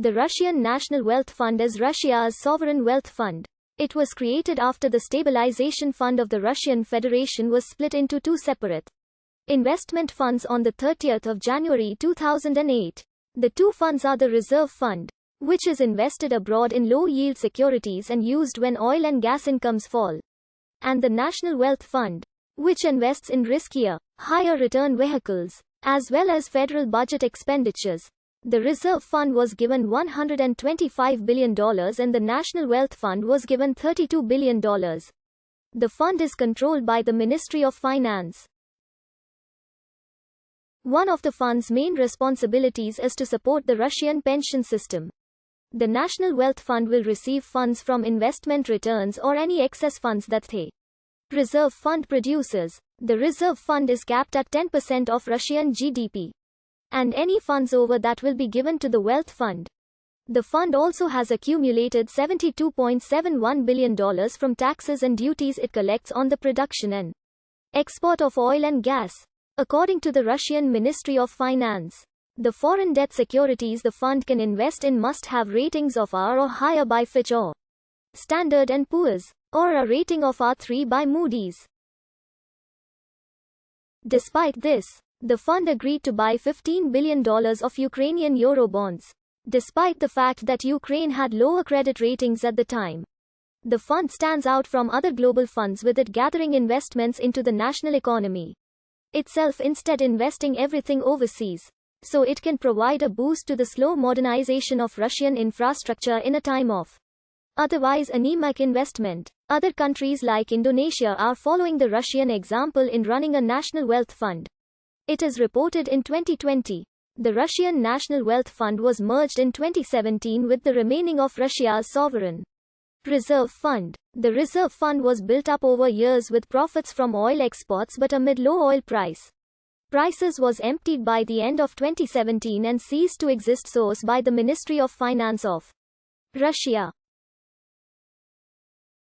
The Russian National Wealth Fund is Russia's sovereign wealth fund. It was created after the stabilization fund of the Russian Federation was split into two separate investment funds on the 30th of January 2008. The two funds are the Reserve Fund, which is invested abroad in low-yield securities and used when oil and gas incomes fall, and the National Wealth Fund, which invests in riskier, higher return vehicles, as well as federal budget expenditures. The Reserve Fund was given $125 billion and the National Wealth Fund was given $32 billion. The fund is controlled by the Ministry of Finance. One of the fund's main responsibilities is to support the Russian pension system. The National Wealth Fund will receive funds from investment returns or any excess funds that the Reserve Fund produces. The Reserve Fund is capped at 10% of Russian GDP. And any funds over that will be given to the Wealth Fund. The fund also has accumulated $72.71 billion from taxes and duties it collects on the production and export of oil and gas. According to the Russian Ministry of Finance, the foreign debt securities the fund can invest in must have ratings of R or higher by Fitch or Standard & Poor's, or a rating of R3 by Moody's. Despite this, the fund agreed to buy $15 billion of Ukrainian Eurobonds, despite the fact that Ukraine had lower credit ratings at the time. The fund stands out from other global funds with it gathering investments into the national economy itself instead investing everything overseas, so it can provide a boost to the slow modernization of Russian infrastructure in a time of otherwise anemic investment. Other countries like Indonesia are following the Russian example in running a national wealth fund. It is reported in 2020. The Russian National Wealth Fund was merged in 2017 with the remaining of Russia's sovereign Reserve Fund. The Reserve Fund was built up over years with profits from oil exports, but amid low oil prices was emptied by the end of 2017 and ceased to exist source by the Ministry of Finance of Russia.